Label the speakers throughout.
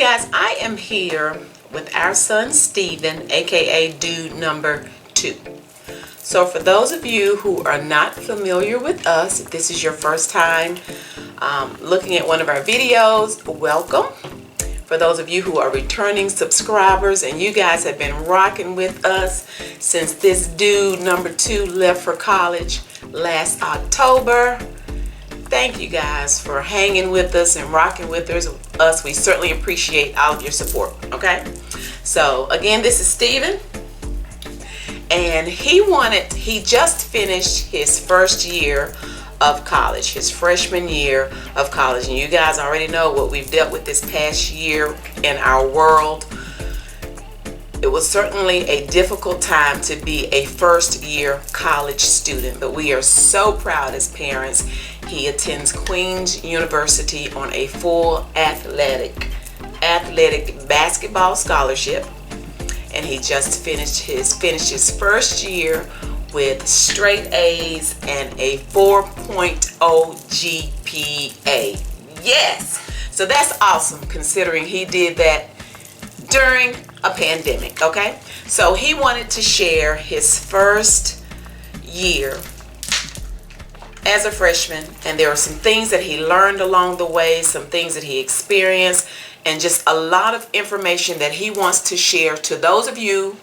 Speaker 1: guys, I am here with our son Stephen, aka dude number 2. So for those of you who are not familiar with us, if this is your first time looking at one of our videos, welcome. For those of you who are returning subscribers and you guys have been rocking with us since this dude number 2 left for college last October, thank you guys for hanging with us and rocking with us. We certainly appreciate all of your support, okay? So again, this is Stephen, and he just finished his first year of college, his freshman year of college. And you guys already know what we've dealt with this past year in our world. It was certainly a difficult time to be a first year college student, but we are so proud as parents. He attends Queen's University on a full athletic basketball scholarship, and he just finished his first year with straight A's and a 4.0 GPA. Yes! So that's awesome considering he did that during a pandemic, okay? So he wanted to share his first year as a freshman, and there are some things that he learned along the way, some things that he experienced, and just a lot of information that he wants to share to those of you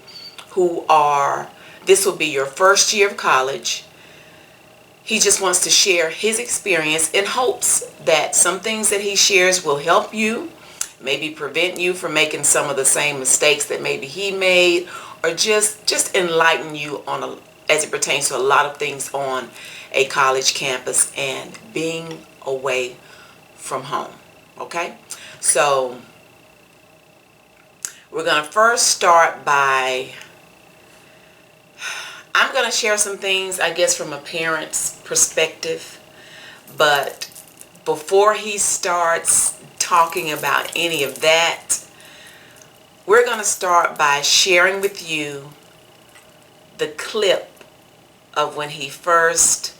Speaker 1: who this will be your first year of college. He just wants to share his experience in hopes that some things that he shares will help you, maybe prevent you from making some of the same mistakes that maybe he made, or just enlighten you as it pertains to a lot of things on a college campus and being away from home. Okay, so we're going to first start by, I'm going to share some things, I guess, from a parent's perspective, but before he starts talking about any of that, we're going to start by sharing with you the clip of when he first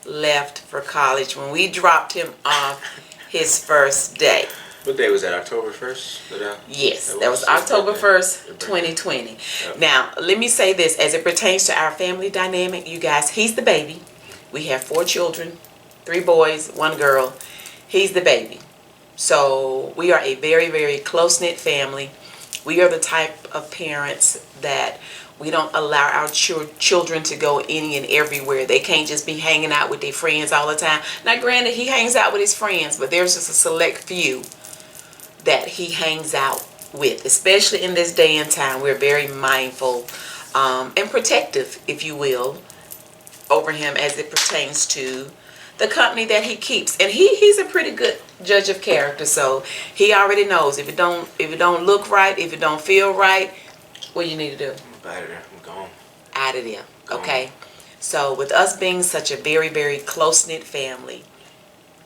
Speaker 1: left for college, when we dropped him off his first day.
Speaker 2: What day was that? October 1st?
Speaker 1: Yes, that was October 1st, 2020. Yep. Now, let me say this as it pertains to our family dynamic. You guys, he's the baby. We have 4 children, 3 boys, 1 girl. He's the baby. So we are a very, very close-knit family. We are the type of parents that we don't allow our children to go any and everywhere. They can't just be hanging out with their friends all the time. Now, granted, he hangs out with his friends, but there's just a select few that he hangs out with, especially in this day and time. We're very mindful and protective, if you will, over him as it pertains to the company that he keeps. And he's a pretty good judge of character, so he already knows if it don't look right, if it don't feel right, what you need to do?
Speaker 2: I'm out of there. I'm gone.
Speaker 1: Out of there. Okay. So with us being such a very, very close-knit family,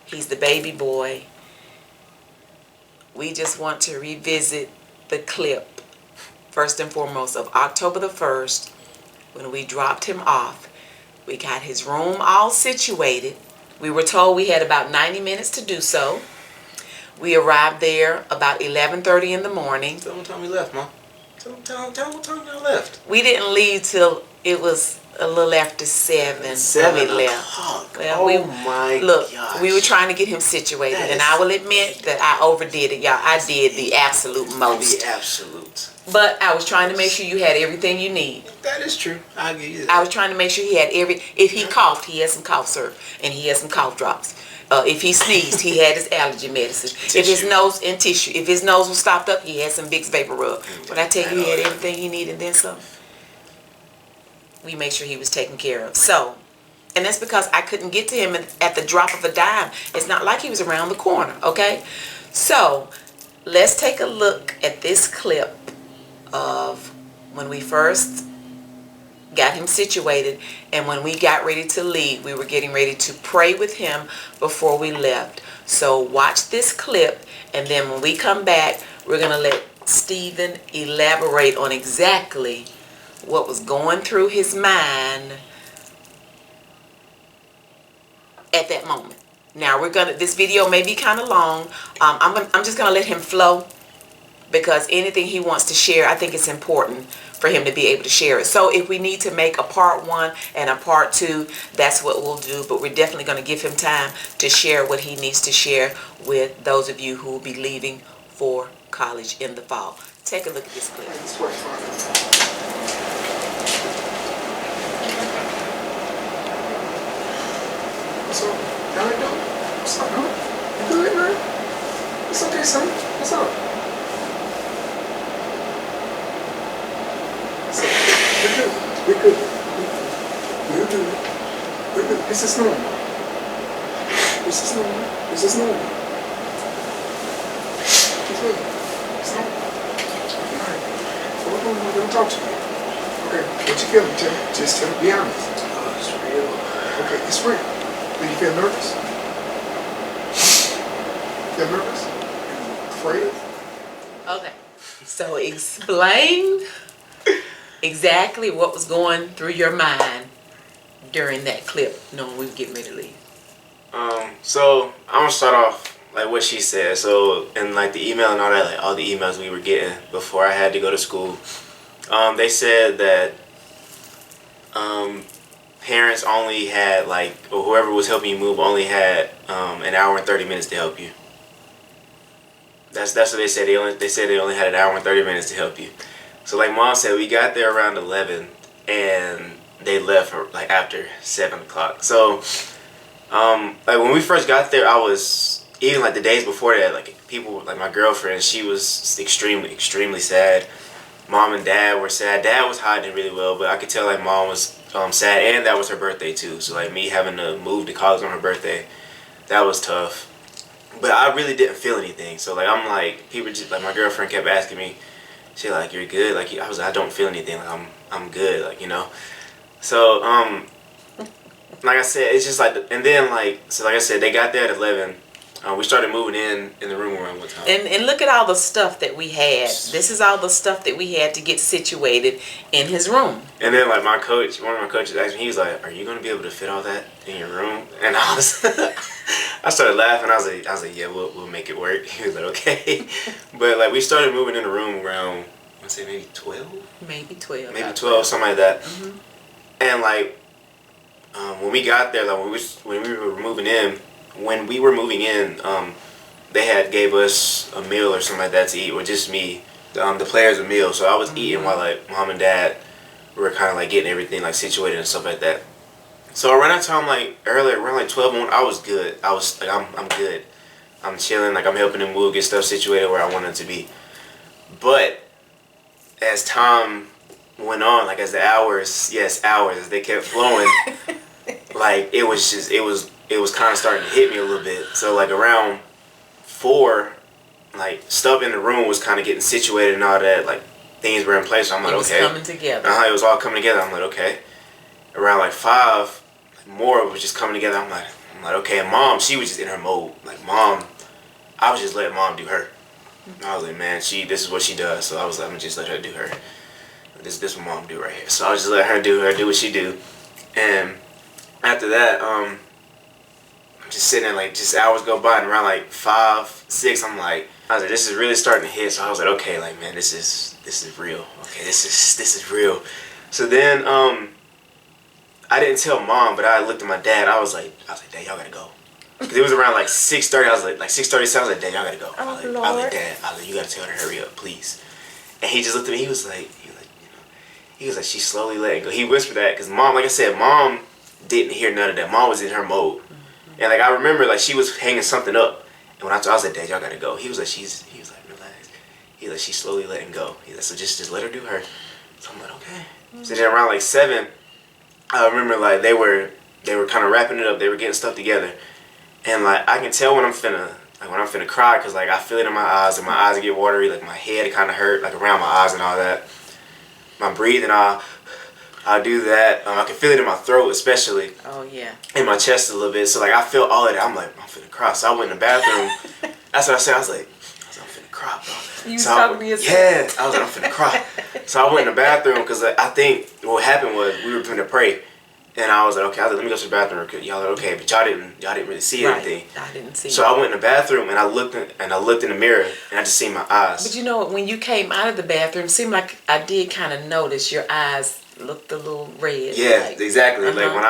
Speaker 1: he's the baby boy. We just want to revisit the clip, first and foremost, of October the 1st, when we dropped him off. We got his room all situated. We were told we had about 90 minutes to do so. We arrived there about 11:30 in the morning.
Speaker 2: Tell them what time we left, Mom. Tell them what time y'all left.
Speaker 1: We didn't leave till it was a little after 7.
Speaker 2: 7
Speaker 1: when we left.
Speaker 2: o'clock.
Speaker 1: Well,
Speaker 2: my
Speaker 1: look,
Speaker 2: gosh.
Speaker 1: we were trying to get him situated, and I will admit that I overdid it, y'all. I did the absolute most.
Speaker 2: The absolute.
Speaker 1: But I was trying to make sure you had everything you need.
Speaker 2: That is true. I'll give you that.
Speaker 1: I was trying to make sure he had if he coughed, he had some cough syrup, and he had some cough drops. If he sneezed, he had his allergy medicine. If his nose and tissue, if his nose was stopped up, he had some Vicks Vapor Rub. When I tell you he had everything he needed and then some, we made sure he was taken care of. So, and that's because I couldn't get to him at the drop of a dime. It's not like he was around the corner, okay? So, let's take a look at this clip of when we first got him situated, and when we got ready to leave, we were getting ready to pray with him before we left. So watch this clip, and then when we come back, we're going to let Stephen elaborate on exactly what was going through his mind at that moment. Now this video may be kind of long. I'm just gonna let him flow because anything he wants to share, I think it's important for him to be able to share it. So if we need to make a part 1 and a part 2, that's what we'll do. But we're definitely going to give him time to share what he needs to share with those of you who will be leaving for college in the fall. Take a look at this clip.
Speaker 2: So, how you doing? What's up, man? You good, man? It's okay, son. What's up? So, we're good. We're good. We're good. We're good. This is normal. This is normal. This is normal. It's good. It's normal. Alright. So what do you want to talk to me? Okay, what you feeling? Just tell me. Be honest. Oh, it's real. Okay, it's real. Do you feel nervous? Feel nervous? Afraid?
Speaker 1: Okay. So explain exactly what was going through your mind during that clip, knowing we were getting ready to leave.
Speaker 3: So I'm gonna start off like what she said. So in like the email and all that, like all the emails we were getting before I had to go to school, they said that parents only had like, or whoever was helping you move only had an hour and 30 minutes to help you. That's what they said. They said they only had an hour and 30 minutes to help you. So like Mom said, we got there around 11 and they left like after 7 o'clock. So like when we first got there, I was, even like the days before that, like people, like my girlfriend, she was extremely sad. Mom and Dad were sad. Dad was hiding really well, but I could tell like Mom was sad, and that was her birthday too. So like me having to move to college on her birthday, that was tough. But I really didn't feel anything. So like I'm like, people just like, my girlfriend kept asking me, she like, you're good? Like I was like, I don't feel anything. Like I'm good. Like, you know. So like I said, it's just like, and then like, so like I said, they got there at 11. We started moving in the room around what time?
Speaker 1: And look at all the stuff that we had. This is all the stuff that we had to get situated in his room.
Speaker 3: And then like my coach, one of my coaches asked me, he was like, "Are you gonna be able to fit all that in your room?" And I started laughing. I was like, "Yeah, we'll make it work." He was like, "Okay." But like we started moving in the room around, I'd say maybe 12.
Speaker 1: Maybe 12.
Speaker 3: Maybe 12, something like that.
Speaker 1: Mm-hmm.
Speaker 3: And like when we got there, like when we were moving in. When we were moving in, they had gave us a meal or something like that to eat, or just me, the players a meal. So I was eating while like Mom and Dad were kind of like getting everything like situated and stuff like that. So around that time, like earlier, around like 12 I was good. I was like, I'm good. I'm chilling. Like I'm helping them move, get stuff situated where I want it to be. But as time went on, like as the hours, as they kept flowing, like it was kind of starting to hit me a little bit. So like around 4, like stuff in the room was kind of getting situated and all that. Like things were in place. So I'm like,
Speaker 1: it was
Speaker 3: okay.
Speaker 1: coming together.
Speaker 3: It was all coming together. I'm like, okay. Around like 5, more was just coming together. I'm like, okay. And Mom, she was just in her mode. Like Mom, I was just letting Mom do her. I was like, man, this is what she does. So I was like, I'm gonna just let her do her. This what Mom do right here. So I was just let her do what she do. And after that, I'm just sitting there, like, just hours go by, and around like 5, 6, I was like, this is really starting to hit. So I was like, okay, like, man, this is real. Okay, this is real. So then, I didn't tell Mom, but I looked at my dad. I was like, Dad, y'all gotta go. Cause it was around like 6:30. I was like 6:37. I was like, Dad, y'all gotta go. I was like, Dad, you gotta tell her to hurry up, please. And he just looked at me. He was like, she's slowly letting go. He whispered that because Mom, like I said, Mom didn't hear none of that. Mom was in her mode. And like I remember, like she was hanging something up, and when I was like, Dad, y'all gotta go. He was like, relax. He was like, she's slowly letting go. He was like, so just let her do her. So I'm like, okay. So then around like 7, I remember like they were kind of wrapping it up. They were getting stuff together, and like I can tell when I'm finna cry, cause like I feel it in my eyes, and my eyes get watery. Like my head kind of hurt, like around my eyes and all that. My breathing, I'll do that. I can feel it in my throat, especially.
Speaker 1: Oh yeah. In
Speaker 3: my chest a little bit. So like I feel all of that. I'm like, I'm finna cry. So I went in the bathroom. That's what I said. I was like, I'm finna cry, bro.
Speaker 1: You
Speaker 3: so
Speaker 1: talking to yourself?
Speaker 3: Yeah. I was like, I'm finna cry. So I went in the bathroom because I think what happened was we were finna pray, And I was like, okay. I was like, let me go to the bathroom real quick. Y'all like, okay, but y'all didn't really see anything.
Speaker 1: I didn't see.
Speaker 3: So I went in the bathroom and I looked in the mirror and I just seen my eyes.
Speaker 1: But you know, when you came out of the bathroom, it seemed like I did kind of notice your eyes looked a little red.
Speaker 3: Yeah,
Speaker 1: like,
Speaker 3: exactly. Like when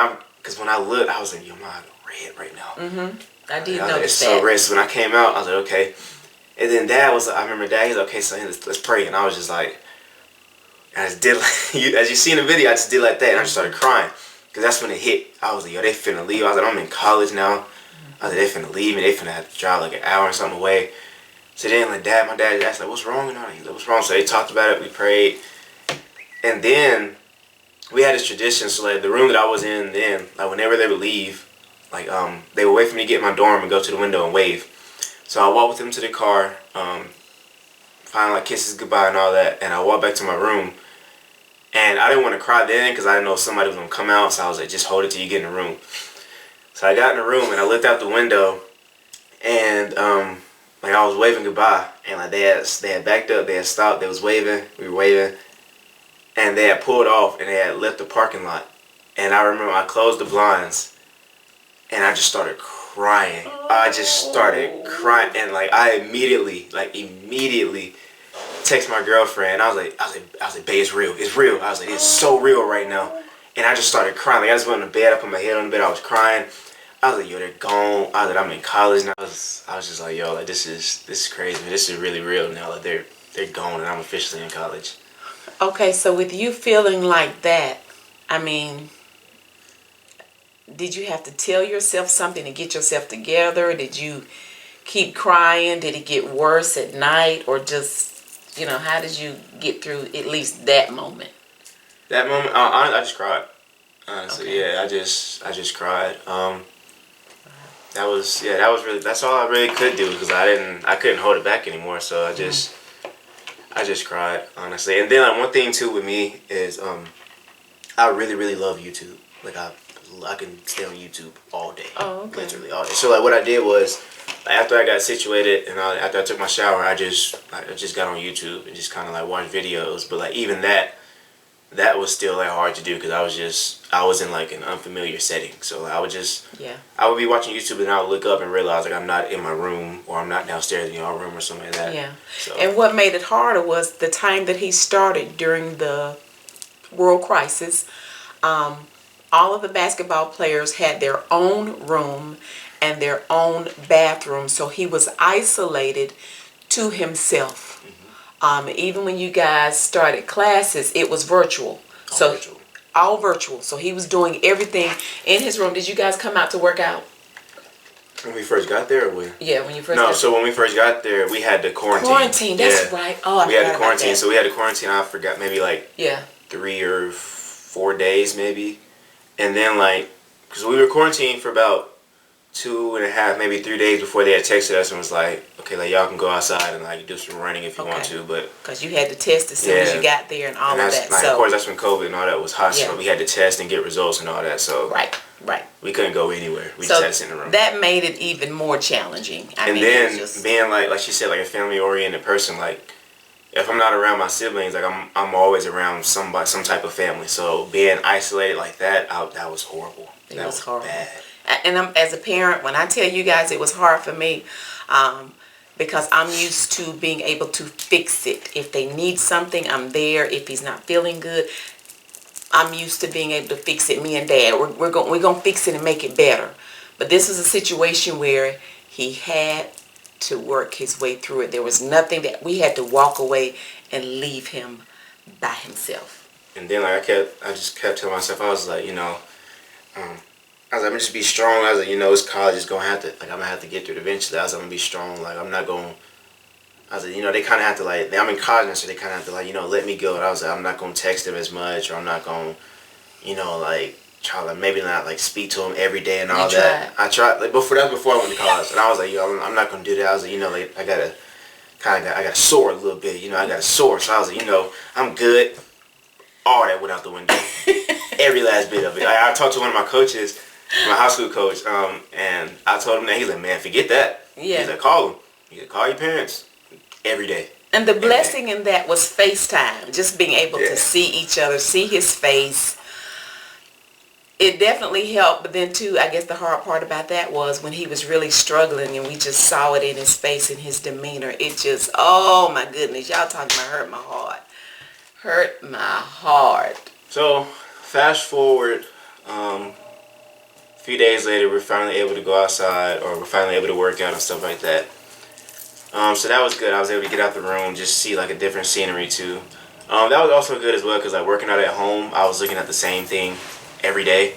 Speaker 3: I looked, I was like, yo, my eyes are red right now.
Speaker 1: I did
Speaker 3: Like,
Speaker 1: notice
Speaker 3: it's
Speaker 1: that.
Speaker 3: so red. So when I came out, I was like, okay. And then I remember Dad, he's like, okay, so let's pray. And I was just like, I just did as you see in the video, I just did like that, and I just started crying. Because that's when it hit. I was like, yo, they finna leave. I was like, I'm in college now. I was like, they finna leave, and they finna have to drive like an hour or something away. So then, like, my dad asked, like, what's wrong? And all that. He's like, what's wrong? So they talked about it, we prayed. And then, we had this tradition, so, like, the room that I was in then, like, whenever they would leave, like, they would wait for me to get in my dorm and go to the window and wave. So I walked with them to the car, finally, like, kisses goodbye and all that, and I walked back to my room. And I didn't want to cry then because I didn't know if somebody was going to come out. So I was like, just hold it till you get in the room. So I got in the room and I looked out the window. And like I was waving goodbye. And like they had backed up. They had stopped. They was waving. We were waving. And they had pulled off and they had left the parking lot. And I remember I closed the blinds. And I just started crying. I just started crying. And like I immediately text my girlfriend. I was like, babe, it's real. It's real. I was like, it's so real right now. And I just started crying. Like I just went in the bed. I put my head on the bed. I was crying. I was like, yo, they're gone. I was like, I'm in college now. I was just like, yo, like this is crazy. This is really real now. Like they're gone and I'm officially in college.
Speaker 1: Okay, so with you feeling like that, I mean, did you have to tell yourself something to get yourself together? Did you keep crying? Did it get worse at night, or just, how did you get through at least that moment?
Speaker 3: That moment, I just cried. Honestly,
Speaker 1: Okay.
Speaker 3: yeah, I just cried. That was really, that's all I really could do because I couldn't hold it back anymore. So I just cried, honestly. And then like, one thing too with me is I really love YouTube. Like I can stay on YouTube all day.
Speaker 1: Oh, okay.
Speaker 3: Literally all day. So like what I did was, after I got situated and after I took my shower, I just got on YouTube and just kind of like watched videos. But like even that was still like hard to do because I was in like an unfamiliar setting. So like, I would be watching YouTube and I would look up and realize like I'm not in my room or I'm not downstairs in our room or something like that.
Speaker 1: Yeah.
Speaker 3: So.
Speaker 1: And what made it harder was the time that he started during the world crisis. All of the basketball players had their own room and their own bathroom, so he was isolated to himself. Even when you guys started classes, it was virtual. All virtual. So he was doing everything in his room. Did you guys come out to work out?
Speaker 3: When we first got there, or when?
Speaker 1: Yeah, when you first.
Speaker 3: No, so when we first got there, we had the quarantine.
Speaker 1: Quarantine, that's right. Oh, I
Speaker 3: we had the
Speaker 1: forgot about
Speaker 3: quarantine,
Speaker 1: that.
Speaker 3: so we had the quarantine. I forgot, maybe like 3 or 4 days, maybe. And then like, because we were quarantined for about 2.5, maybe 3 days before they had texted us and was like, okay, like y'all can go outside and like do some running if you want to, but
Speaker 1: because you had to test as soon as you got there and all of that.
Speaker 3: Like,
Speaker 1: so
Speaker 3: of course, that's when COVID and all that was hot, so we had to test and get results and all that. So
Speaker 1: right.
Speaker 3: we couldn't go anywhere. We just had to sit in the room.
Speaker 1: That made it even more challenging.
Speaker 3: Then being like she said, like a family oriented person, like if I'm not around my siblings, like I'm always around some type of family. So being isolated like that, that was horrible.
Speaker 1: It was horrible.
Speaker 3: Bad.
Speaker 1: And as a parent, when I tell you guys it was hard for me, because I'm used to being able to fix it. If they need something, I'm there. If he's not feeling good, I'm used to being able to fix it. Me and Dad, we're gonna fix it and make it better. But this is a situation where he had to work his way through it. There was nothing that we had to walk away and leave him by himself.
Speaker 3: And then like I just kept telling myself, I was like, I was like, I'm gonna just be strong. I was like, it's college. It's gonna have to, like, I'm gonna have to get through it eventually. I was like, I'm gonna be strong. Like, I'm not gonna. I was like, they kind of have to like. I'm in college, now, so they kind of have to like, let me go. And I was like, I'm not gonna text them as much, or I'm not gonna, like try to maybe not like speak to them every day and all that. I tried like before I went to college, and I was like, I'm not gonna do that. I was like, like I gotta soar a little bit. I gotta soar. So I was like, I'm good. All that went out the window. Every last bit of it. I talked to one of my coaches. My high school coach, and I told him that. He's like, man, forget that.
Speaker 1: Yeah.
Speaker 3: He's like, call them. You can call your parents every day.
Speaker 1: And the blessing in that was FaceTime, just being able to see each other, see his face. it definitely helped, but then too, I guess the hard part about that was when he was really struggling and we just saw it in his face and his demeanor. It just, oh my goodness, y'all talking about hurt my heart. Hurt my heart.
Speaker 3: So, fast forward, a few days later, we're finally able to go outside, or we're finally able to work out and stuff like that. So that was good. I was able to get out the room, just see like a different scenery too. That was also good as well, because like working out at home, I was looking at the same thing every day.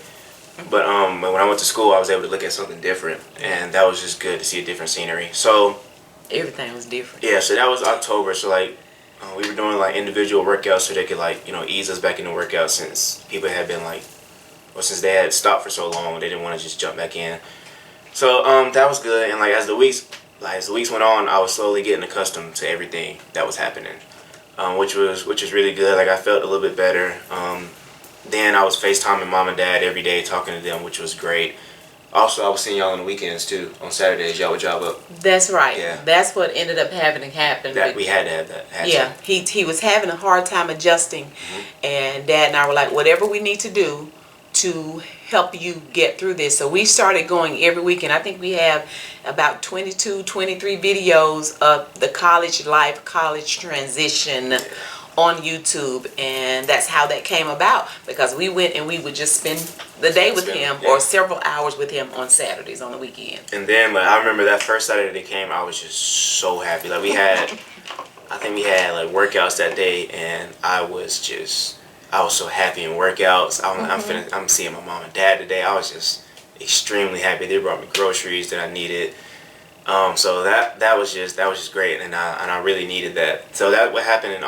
Speaker 3: But when I went to school, I was able to look at something different, and that was just good to see a different scenery. So
Speaker 1: everything was different.
Speaker 3: Yeah, so that was October. So like we were doing like individual workouts so they could like ease us back into workouts, since people had been like, or since they had stopped for so long, they didn't want to just jump back in. So that was good, and like as the weeks went on, I was slowly getting accustomed to everything that was happening, which was really good. Like I felt a little bit better. Then I was FaceTiming mom and dad every day, talking to them, which was great. Also, I was seeing y'all on the weekends too. On Saturdays, y'all would job up.
Speaker 1: That's right.
Speaker 3: Yeah.
Speaker 1: That's what ended up having to happen.
Speaker 3: That we had to have that.
Speaker 1: Yeah, he was having a hard time adjusting, and Dad and I were like, whatever we need to do to help you get through this. So we started going every week, and I think we have about 22, 23 videos of the college life, college transition on YouTube, and that's how that came about, because we went and we would just spend the day with him or several hours with him on Saturdays on the weekend.
Speaker 3: And then like I remember that first Saturday they came, I was just so happy. Like I think we had like workouts that day, and I was so happy in workouts. I'm seeing my mom and dad today. I was just extremely happy. They brought me groceries that I needed. So that was just great, and I really needed that. So that what happened in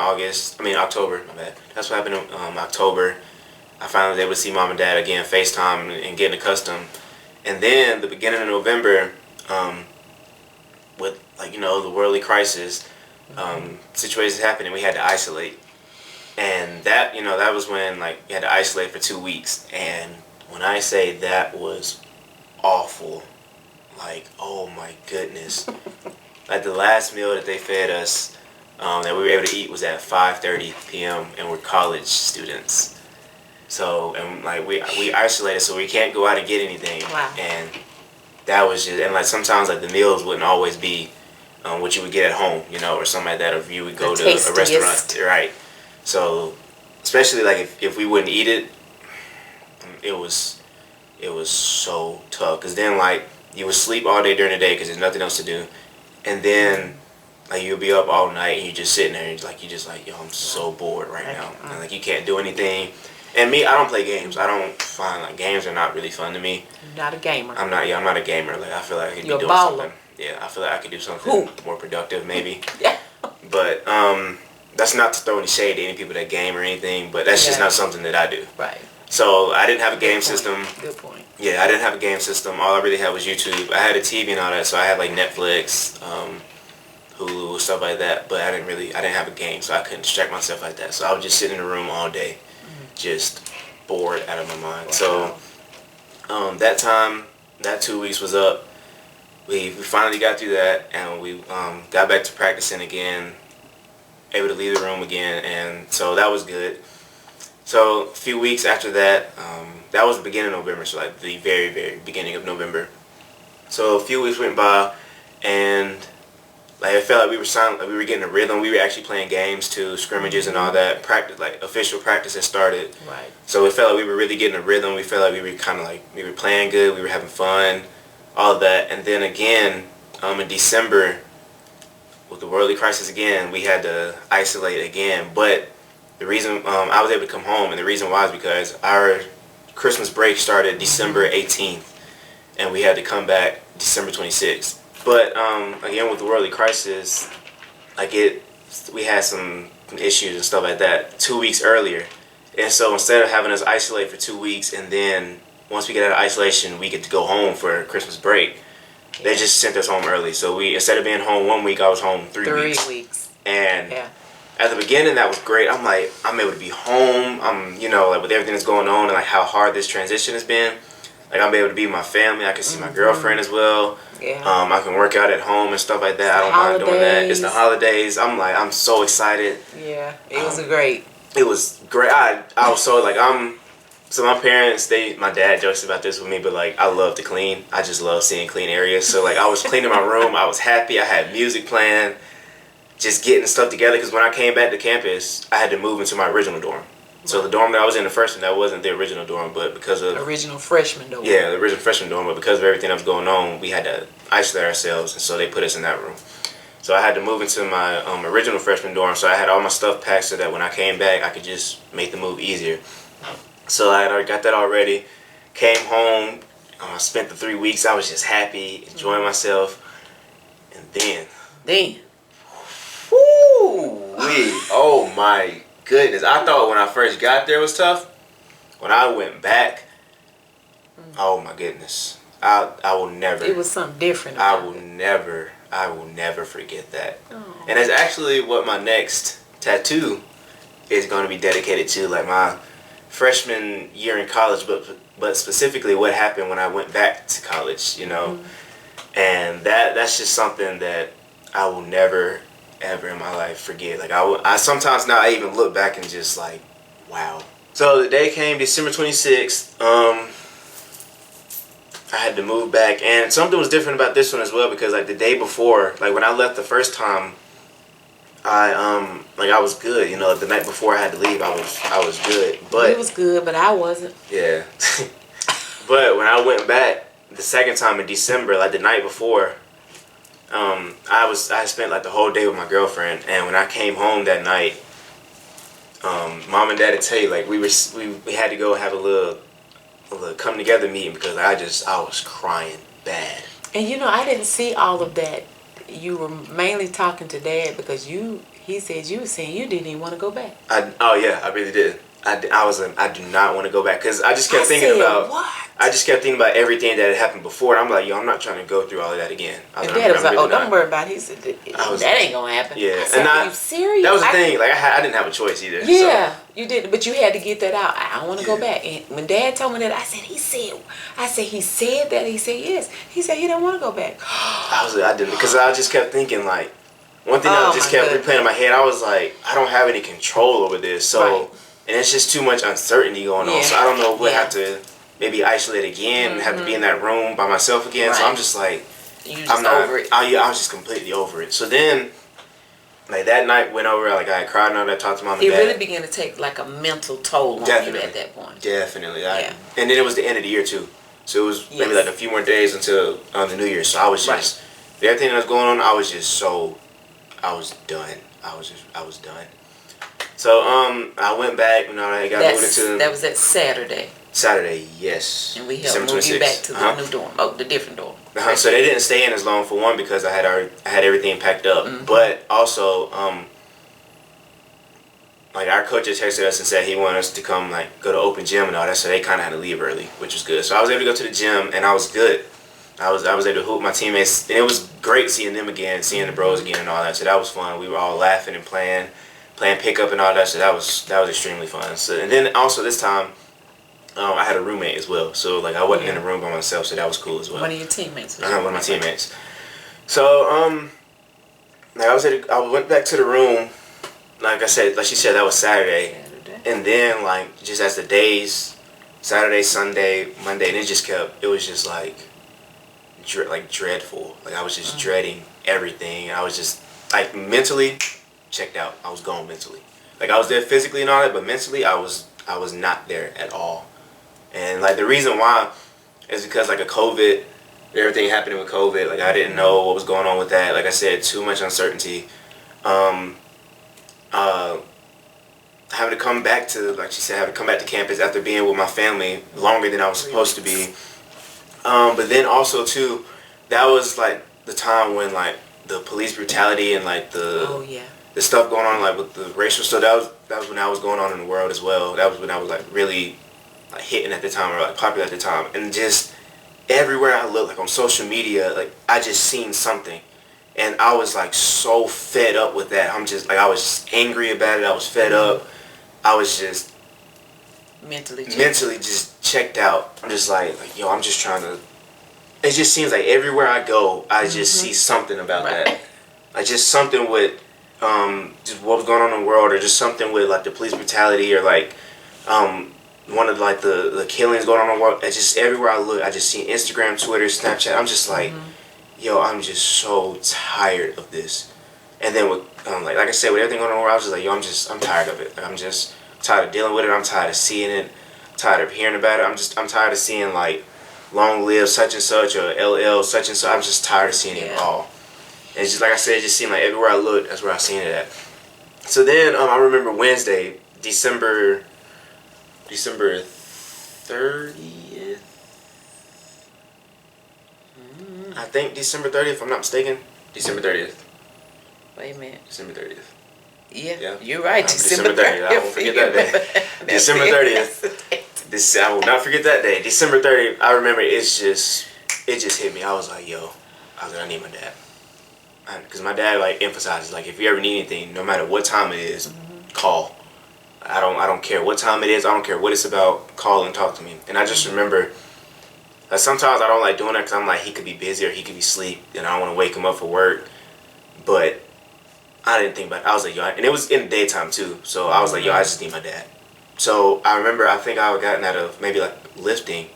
Speaker 3: October. My bad. That's what happened in October. I finally was able to see mom and dad again, FaceTime, and getting accustomed. And then the beginning of November, with the worldly crisis, situations happening, we had to isolate, and that was when we had to isolate for 2 weeks. And when I say that was awful. Like, oh my goodness. Like the last meal that they fed us that we were able to eat was at 5:30 p.m. and we're college students. So, and like we isolated, so we can't go out and get anything.
Speaker 1: Wow.
Speaker 3: And that was just, and like sometimes like the meals wouldn't always be what you would get at home, or something like that, or if you would go to a restaurant. Right. So, especially like if we wouldn't eat it, it was so tough. Because then like, you would sleep all day during the day because there's nothing else to do, and then like you'll be up all night and you're just sitting there and yo, I'm so bored right now, and like you can't do anything. And me, I don't play games. I don't find like games are not really fun to me.
Speaker 1: You're not a gamer.
Speaker 3: I'm not a gamer. Like I feel like I could be doing something. Yeah, I feel like I could do something more productive maybe.
Speaker 1: Yeah.
Speaker 3: But that's not to throw any shade to any people that game or anything, but that's just not something that I do.
Speaker 1: Right.
Speaker 3: So I didn't have a game system.
Speaker 1: Good point.
Speaker 3: Yeah, I didn't have a game system. All I really had was YouTube. I had a TV and all that, so I had like Netflix, Hulu, stuff like that. But I didn't have a game, so I couldn't distract myself like that. So I would just sit in the room all day, just bored out of my mind. So that 2 weeks was up. We finally got through that, and we got back to practicing again, able to leave the room again, and so that was good. So a few weeks after that, that was the beginning of November, so like the very, very beginning of November. So a few weeks went by, and like it felt like we were silent, like we were getting a rhythm. We were actually playing games too, scrimmages and all that. Practice, like official practice had started.
Speaker 1: Right.
Speaker 3: So it felt like we were really getting a rhythm. We felt like we were kind of like we were playing good. We were having fun, all of that. And then again, in December, with the worldly crisis again, we had to isolate again. But the reason I was able to come home, and the reason why is because our Christmas break started December 18th, and we had to come back December 26th. But again, with the worldly crisis, we had some issues and stuff like that 2 weeks earlier, and so instead of having us isolate for 2 weeks, and then once we get out of isolation, we get to go home for Christmas break, they just sent us home early. So instead of being home 1 week, I was home 3 weeks.
Speaker 1: 3 weeks.
Speaker 3: And at the beginning, that was great. I'm like, I'm able to be home. I'm, like with everything that's going on and like how hard this transition has been. Like I'm able to be with my family. I can see my girlfriend as well.
Speaker 1: Yeah.
Speaker 3: I can work out at home and stuff like that. I don't mind doing that. It's the holidays. I'm so excited.
Speaker 1: Yeah, it was great.
Speaker 3: It was great. I was so like I'm So my parents, my dad jokes about this with me, but like I love to clean. I just love seeing clean areas. So like I was cleaning my room. I was happy. I had music playing, just getting stuff together. Because when I came back to campus, I had to move into my original dorm. So the dorm that I was in, the first one, that wasn't the original dorm, but because of
Speaker 1: original freshman dorm.
Speaker 3: Yeah, the original freshman dorm, but because of everything that was going on, we had to isolate ourselves, and so they put us in that room. So I had to move into my original freshman dorm. So I had all my stuff packed so that when I came back, I could just make the move easier. So I had already got that already. Came home. Spent the 3 weeks. I was just happy, enjoying myself. And then. Woo-wee. Oh my goodness. I thought when I first got there it was tough. When I went back, oh my goodness. I will never.
Speaker 1: It was something different.
Speaker 3: I will never forget that. Oh. And it's actually what my next tattoo is going to be dedicated to. Like my freshman year in college, but specifically what happened when I went back to college, you know. And that's just something that I will never ever in my life forget. Like I sometimes now I even look back and just like, wow. So the day came, December 26th. I had to move back, and something was different about this one as well, because like the day before, like when I left the first time, I was good, you know. The night before I had to leave, I was good, but
Speaker 1: it was good, but I wasn't.
Speaker 3: Yeah. But when I went back the second time in December, like the night before, I spent like the whole day with my girlfriend, and when I came home that night, mom and dad would tell you like we had to go have a little come together meeting because I was crying bad. And
Speaker 1: you know, I didn't see all of that. You were mainly talking to dad because he said you were saying you didn't even want to go back.
Speaker 3: I really did. I do not want to go back because I just kept thinking about
Speaker 1: what?
Speaker 3: I just kept thinking about everything that had happened before, and I'm like, yo, I'm not trying to go through all of that again.
Speaker 1: And dad was like, oh, don't worry about it. He said, that ain't gonna happen.
Speaker 3: Yeah,
Speaker 1: I said, are you serious?
Speaker 3: That was the thing. Like I didn't have a choice either.
Speaker 1: Yeah,
Speaker 3: so.
Speaker 1: You did, but you had to get that out. I don't want to go back. And when dad told me that, I said he said that. He said yes. He said he didn't want to go back.
Speaker 3: I didn't, because I just kept thinking like one thing that just kept replaying in my head. I was like, I don't have any control over this, so. Right. And it's just too much uncertainty going on. So I don't know if we'll have to maybe isolate again and have to be in that room by myself again. Right. So I'm just like, I'm not over it. I was just completely over it. So then, like that night went over. Like I cried and I talked to mom and dad. It
Speaker 1: really began to take like a mental toll on you at that point.
Speaker 3: Definitely. And then it was the end of the year too. So it was maybe like a few more days until the New Year. So I was just everything that was going on. I was done. I was done. So I went back, you know, I got moved into.
Speaker 1: That was that Saturday.
Speaker 3: Saturday, yes.
Speaker 1: And we helped move you back to the new dorm, the different dorm.
Speaker 3: So they didn't stay in as long for one because I had everything packed up, but also like our coach had texted us and said he wanted us to come like go to open gym and all that, so they kind of had to leave early, which was good. So I was able to go to the gym and I was good. I was able to hoop my teammates, and it was great seeing them again, seeing the bros again and all that. So that was fun. We were all laughing and playing pickup and all that, so that was extremely fun. So and then also this time, I had a roommate as well, so like I wasn't in the room by myself, so that was cool as well.
Speaker 1: One of your teammates.
Speaker 3: One of my teammates. So like I went back to the room, like she said, that was Saturday, and then like just as the days, Saturday, Sunday, Monday, and it was just like dreadful. Like I was just dreading everything. I was just like mentally checked out. I was gone mentally. Like I was there physically and all that, but mentally I was not there at all. And like the reason why is because like everything happening with COVID, like I didn't know what was going on with that. Like I said, too much uncertainty. Having to come back to, like she said, having to come back to campus after being with my family longer than I was supposed to be. But then also too, that was like the time when like the police brutality and like the stuff going on like with the racial stuff, that was when that was going on in the world as well. That was when I was like really like hitting at the time, or like popular at the time, and just everywhere I looked, like on social media, like I just seen something, and I was like so fed up with that. I'm just like, I was angry about it. I was fed up. I was just mentally just checked out. I'm just like yo, I'm just trying to. It just seems like everywhere I go, I just see something about that. Like just something with just what was going on in the world, or just something with like the police brutality, or like one of like the killings going on in the world. It's just everywhere I look, I just see Instagram, Twitter, Snapchat. I'm just like, yo, I'm just so tired of this. And then with like I said, with everything going on in the world, I was just like, yo, I'm tired of it. Like, I'm just tired of dealing with it. I'm tired of seeing it. I'm tired of hearing about it. I'm tired of seeing like long live such and such or LL such and such. I'm just tired of seeing it all. And it's just like I said, it just seemed like everywhere I looked, that's where I seen it at. So then I remember Wednesday, December 30th. I think December 30th, if I'm not mistaken. December 30th.
Speaker 1: Wait a minute.
Speaker 3: December 30th.
Speaker 1: Yeah, you're right.
Speaker 3: December 30th. I won't forget that day. December 30th. I will not forget that day. December 30th. I remember it just hit me. I was like, yo, I need my dad. Because my dad like emphasizes like if you ever need anything, no matter what time it is, call. I don't care what time it is. I don't care what it's about. Call and talk to me. And I just remember that sometimes I don't like doing that because I'm like he could be busy or he could be asleep and I don't want to wake him up for work. But I didn't think about it. I was like, yo, and it was in the daytime too. So I was like, yo, I just need my dad. So I remember I think I had gotten out of maybe like lifting.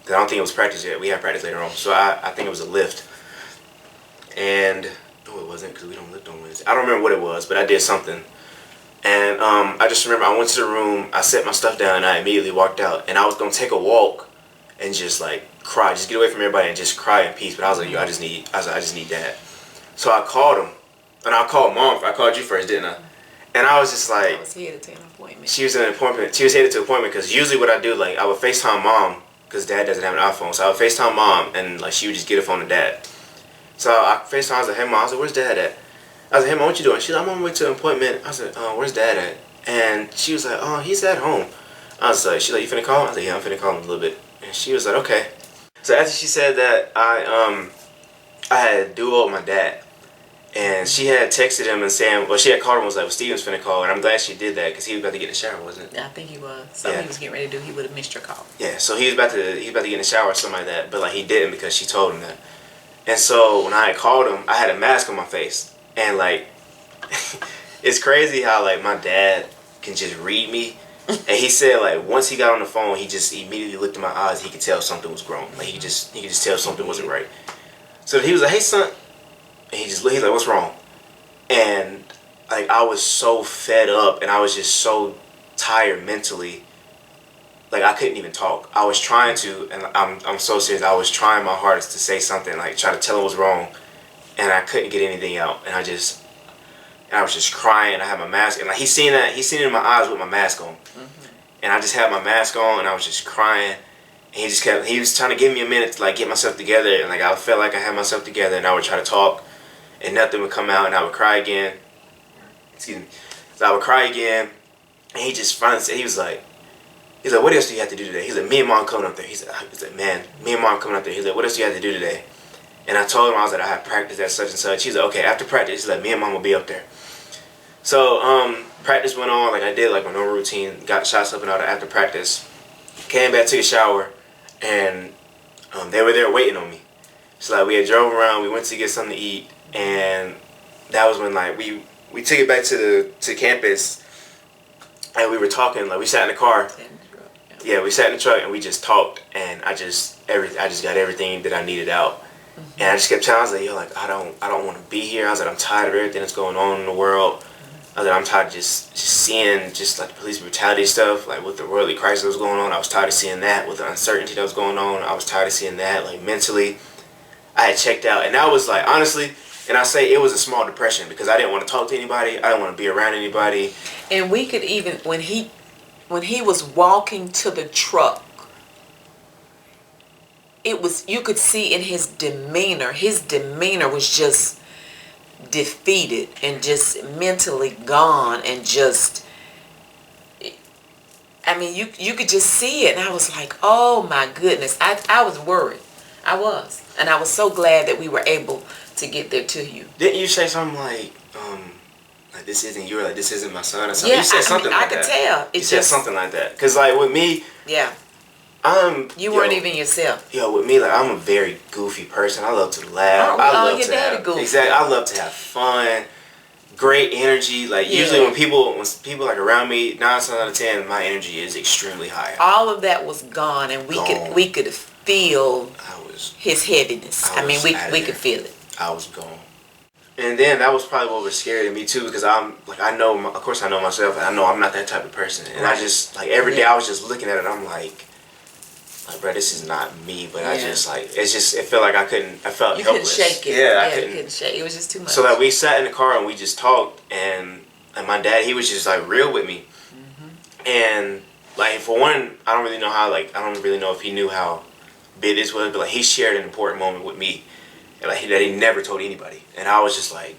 Speaker 3: Cause I don't think it was practice yet. We had practice later on. So I think it was a lift. And no, it wasn't because we don't lift on Wednesday. I don't remember what it was, but I did something. And I just remember I went to the room, I set my stuff down, and I immediately walked out. And I was going to take a walk and just like cry, just get away from everybody and just cry in peace. But I was like, yo, I just need dad. So I called him. And I called mom. I called you first, didn't I? And I was just like,
Speaker 1: I was headed to an appointment.
Speaker 3: She was headed to an appointment because usually what I do, like I would FaceTime mom because dad doesn't have an iPhone. So I would FaceTime mom and like she would just get a phone to dad. So I FaceTime, I was like, hey mom, I was like, where's dad at? I was like, hey mom, what you doing? She's like, I'm on my way to an appointment. I said, where's dad at? And she was like, oh, he's at home. I was like, she's like, you finna call him? I was like, yeah, I'm finna call him a little bit. And she was like, okay. So after she said that, I had a duo with my dad. And she had texted him and saying, well, she had called him and was like, well, Steven's finna call. And I'm glad she did that because he was about to get in the shower, wasn't it?
Speaker 1: I think he was. Something he was getting ready to do, he would have missed your call.
Speaker 3: Yeah, so he was about to get in the shower or something like that. But like he didn't because she told him that. And so when I had called him, I had a mask on my face. And like, it's crazy how like my dad can just read me. And he said like once he got on the phone, he just immediately looked in my eyes. He could tell something was wrong. Like he could just tell something wasn't right. So he was like, hey son. And he's like, what's wrong? And like I was so fed up and I was just so tired mentally. Like I couldn't even talk. I was trying to, and I'm so serious. I was trying my hardest to say something, like try to tell him what's wrong, and I couldn't get anything out. And I was just crying. I had my mask, and like he seen it in my eyes with my mask on, and I just had my mask on, and I was just crying. And he was trying to give me a minute to like get myself together, and like I felt like I had myself together, and I would try to talk, and nothing would come out, and I would cry again. Excuse me. So I would cry again, and he just finally said, he's like, what else do you have to do today? He's like, me and mom coming up there. He's like, man, me and mom coming up there. He's like, what else do you have to do today? And I told him, I was like, I have practice at such and such. He's like, okay, after practice, he's like, me and mom will be up there. So practice went on, like I did like my normal routine, got shots up and all that after practice. Came back, took a shower, and they were there waiting on me. So like we had drove around, we went to get something to eat, and that was when like we took it back to campus, and we were talking, like we sat in the car. Yeah, we sat in the truck and we just talked, and I just got everything that I needed out. And I just kept telling, I was like, yo, like I don't want to be here. I was like, I'm tired of everything that's going on in the world. I was like, I'm tired of just seeing just like the police brutality stuff, like with the worldly crisis that was going on. I was tired of seeing that with the uncertainty that was going on. I was tired of seeing that, like mentally. I had checked out, and that was like honestly, and I say it was a small depression because I didn't want to talk to anybody. I didn't want to be around anybody.
Speaker 1: And we could even when he was walking to the truck, you could see in his demeanor was just defeated and just mentally gone, and just, I mean, you could just see it, and I was like, oh my goodness, I was worried. I was, and I was so glad that we were able to get there to you.
Speaker 3: Didn't you say something like this isn't you, or like this isn't my son, or something?
Speaker 1: Yeah,
Speaker 3: you said something like that.
Speaker 1: I could tell.
Speaker 3: You said something like that, cause like with me,
Speaker 1: yeah, you weren't even yourself.
Speaker 3: Yo, with me, like I'm a very goofy person. I love to laugh. I love to have,
Speaker 1: goofy.
Speaker 3: Exactly. I love to have fun, great energy. Like
Speaker 1: Yeah.
Speaker 3: usually when people like around me, 9 times out of 10, my energy is extremely high.
Speaker 1: All of that was gone, and we could feel his heaviness. I mean, we could feel it.
Speaker 3: I was gone. And then that was probably what was scary to me too, because I'm like, I know, of course I know myself, and I know I'm not that type of person. And I just, like, every day I was just looking at it, I'm like, bro, this is not me. But I just, like, it felt like I felt
Speaker 1: you
Speaker 3: helpless.
Speaker 1: Couldn't shake it.
Speaker 3: Yeah,
Speaker 1: I couldn't shake it. It was just too much.
Speaker 3: So, like, we sat in the car and we just talked, and my dad, he was just, like, real with me. And, like, for one, I don't really know if he knew how big this was, but, like, he shared an important moment with me. Like that he never told anybody, and I was just like,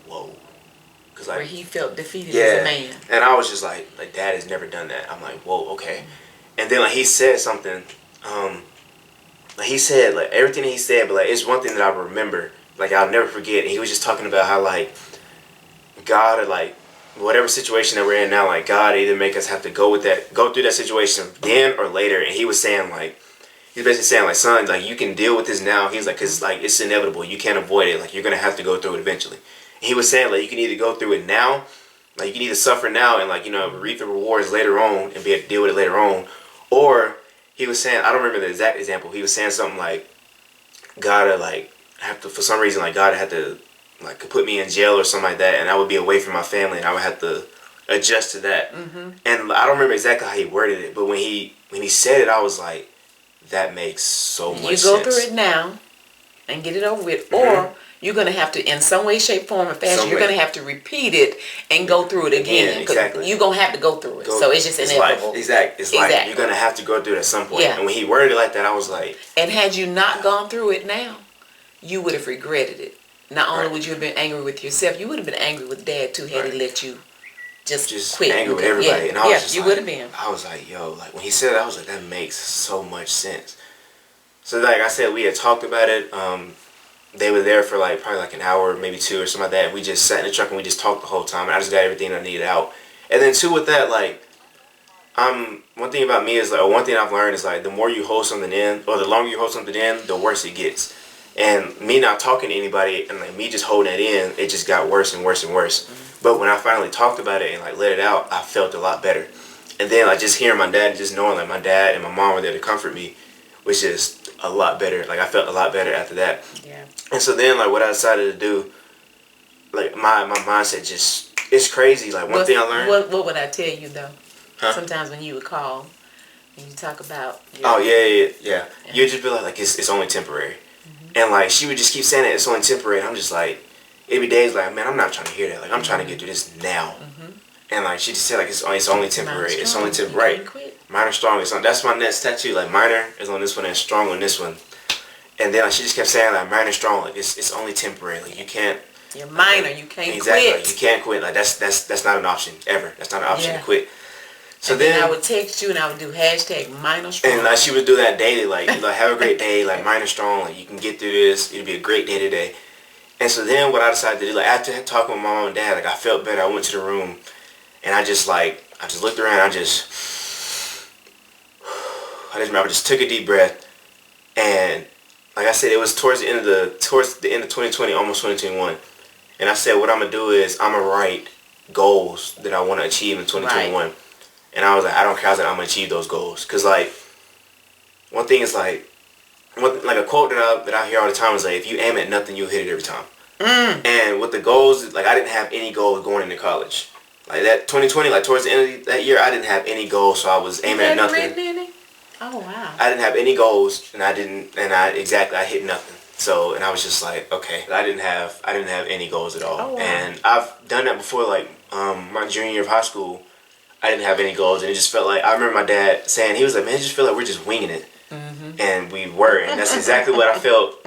Speaker 3: whoa, because like
Speaker 1: where he felt defeated as a man,
Speaker 3: and I was just like Dad has never done that. I'm like, whoa, okay. And then like he said something, like he said like everything he said, but like it's one thing that I remember, like I'll never forget. And he was just talking about how like God or like whatever situation that we're in now, like God either make us have to go through that situation then or later. And he was saying like. He's basically saying, like, son, like, you can deal with this now. He's like, because, like, it's inevitable. You can't avoid it. Like, you're going to have to go through it eventually. And he was saying, like, you can either go through it now, like, you can either suffer now and, like, you know, reap the rewards later on and be able to deal with it later on. Or he was saying, I don't remember the exact example. He was saying something like, God, like, have to, for some reason, like, God had to, like, put me in jail or something like that. And I would be away from my family and I would have to adjust to that. And I don't remember exactly how he worded it. But when he said it, I was like, that makes so much sense.
Speaker 1: You go through it now and get it over with, or you're going to have to, in some way, shape, form, or fashion, you're going to have to repeat it and go through it again.
Speaker 3: Exactly.
Speaker 1: You're going to have to go through it. So it's just inevitable.
Speaker 3: Exactly. It's like you're going to have to go through it at some point.
Speaker 1: Yeah.
Speaker 3: And when he worded it like that, I was like...
Speaker 1: And had you not gone through it now, you would have regretted it. Not only would you have been angry with yourself, you would have been angry with Dad, too, had he let you just quit.
Speaker 3: Angry with everybody.
Speaker 1: Yeah,
Speaker 3: and I was just
Speaker 1: you
Speaker 3: like,
Speaker 1: would have been.
Speaker 3: I was like, yo, like when he said it, I was like, that makes so much sense. So like I said, we had talked about it. They were there for like probably like an hour, maybe two or something like that. And we just sat in the truck and we just talked the whole time. And I just got everything I needed out. And then two with that, like, one thing about me is like, one thing I've learned is like, the more you hold something in, or the longer you hold something in, the worse it gets. And me not talking to anybody and like me just holding it in, it just got worse and worse and worse. But when I finally talked about it and like let it out, I felt a lot better. And then like just hearing my dad, just knowing like my dad and my mom were there to comfort me, was just a lot better. Like I felt a lot better after that.
Speaker 1: Yeah.
Speaker 3: And so then like what I decided to do, like my mindset just, it's crazy. Like one thing I learned.
Speaker 1: What would I tell you though? Sometimes when you would call and you talk about.
Speaker 3: Yeah. You'd just be like it's only temporary. And like she would just keep saying it, it's only temporary. And I'm just like, it'd be days like, man, I'm not trying to hear that. Like I'm trying to get through this now. And like she just said like it's only temporary. It's only temporary. Minor, strong is on. That's my next tattoo. Like minor is on this one and strong on this one. And then like she just kept saying like minor, strong. Like it's only temporary. Like you can't.
Speaker 1: You're minor. You can't
Speaker 3: exactly,
Speaker 1: quit.
Speaker 3: Like, you can't quit. Like that's not an option ever. That's not an option to quit. So
Speaker 1: and then I would text you and I would do #minor strong.
Speaker 3: And like she would do that daily, like have a great day, like minor strong, like you can get through this. It'll be a great day today. And so then what I decided to do, like after talking with my mom and dad, like I felt better. I went to the room, and I just looked around. I just remember I just took a deep breath, and like I said, it was towards the end of 2020, almost 2021. And I said, what I'm gonna do is I'm gonna write goals that I want to achieve in 2021. Right. And I was like, I don't care. I was like, I'm gonna achieve those goals. Cause like, one thing is like a quote that I hear all the time is like, if you aim at nothing, you'll hit it every time. And with the goals, like I didn't have any goals going into college. Like that 2020, like towards the end of that year, I didn't have any goals, so I was aiming at nothing.
Speaker 1: Oh wow.
Speaker 3: I didn't have any goals, and I hit nothing. So, and I was just like, okay, I didn't have any goals at all.
Speaker 1: Oh, wow.
Speaker 3: And I've done that before, like my junior year of high school. I didn't have any goals, and it just felt like, I remember my dad saying, he was like, man, I just feel like we're just winging it. And we were, and that's exactly what I felt,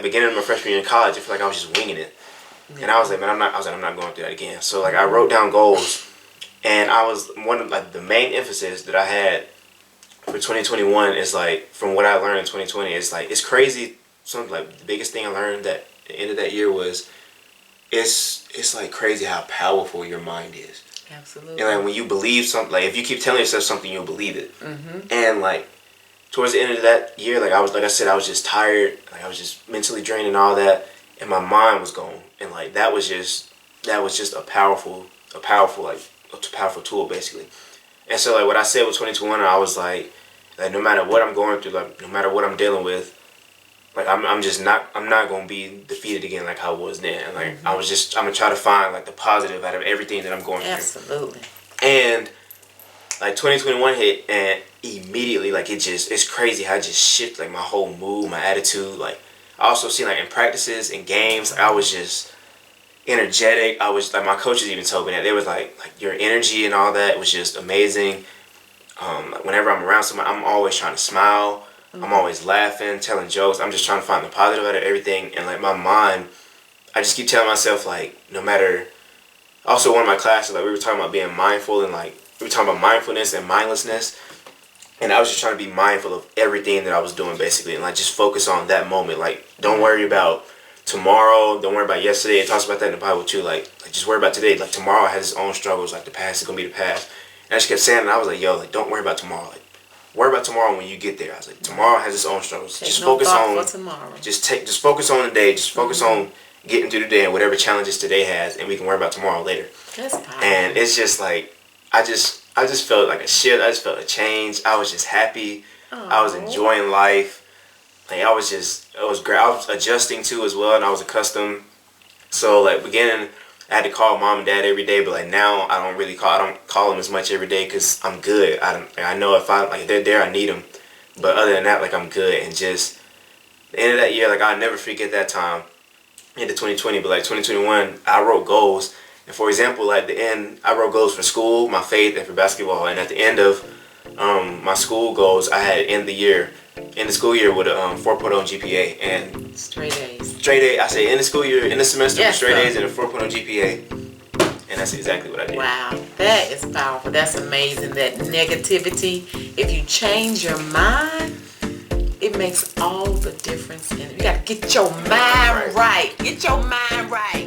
Speaker 3: beginning of my freshman year in college. I felt like I was just winging it. And I was like, man, I'm not going through that again. So like I wrote down goals, and I was, one of like the main emphasis that I had for 2021 is like, from what I learned in 2020, it's like, it's crazy. Something like the biggest thing I learned at the end of that year was, it's like crazy how powerful your mind is.
Speaker 1: Absolutely.
Speaker 3: And like when you believe something, like if you keep telling yourself something, you'll believe it. And like towards the end of that year, like I was just tired, like I was just mentally drained and all that, and my mind was gone. And like that was just that was just a powerful tool basically. And so like what I said with 2021, I was like no matter what I'm going through, like no matter what I'm dealing with, like I'm not gonna be defeated again like I was then. Like I'm gonna try to find like the positive out of everything that I'm going through.
Speaker 1: Absolutely.
Speaker 3: And like 2021 hit, and immediately like it's crazy how it just shifted like my whole mood, my attitude. Like I also seen like in practices and games, like, I was just energetic. I was like, my coaches even told me that they was like your energy and all that was just amazing. Like whenever I'm around someone, I'm always trying to smile. I'm always laughing, telling jokes. I'm just trying to find the positive out of everything. And like my mind, I just keep telling myself like no matter. Also, one of my classes, like we were talking about being mindful and like we were talking about mindfulness and mindlessness. And I was just trying to be mindful of everything that I was doing basically, and like just focus on that moment. Like don't worry about tomorrow. Don't worry about yesterday. It talks about that in the Bible too. Like just worry about today. Like tomorrow has its own struggles. Like the past is gonna be the past. And I just kept saying it. And I was like, yo, like don't worry about tomorrow. Like worry about tomorrow when you get there. I was like, tomorrow has its own struggles. Just focus on
Speaker 1: tomorrow.
Speaker 3: Just focus on the day. Just focus on getting through the day and whatever challenges today has, and we can worry about tomorrow later.
Speaker 1: That's powerful.
Speaker 3: And it's just like I just felt like a shift. I just felt a change. I was just happy. I was enjoying life. Like it was great. I was adjusting to as well, and I was accustomed. So like beginning, I had to call mom and dad every day, but like now I don't call them as much every day because I'm good. I know if they're there, I need them. But other than that, like I'm good. And just the end of that year, like I'll never forget that time into 2020. But like 2021, I wrote goals. And for example, like the end, I wrote goals for school, my faith, and for basketball. And at the end of my school goals, I had end the school year with a 4.0 GPA and
Speaker 1: straight A's.
Speaker 3: Straight A. I say in the school year, in the semester with straight
Speaker 1: sir.
Speaker 3: A's and a 4.0 GPA. And that's exactly what I did.
Speaker 1: Wow, that is powerful. That's amazing. That negativity, if you change your mind, it makes all the difference in it. You gotta get your mind right. Get your mind right.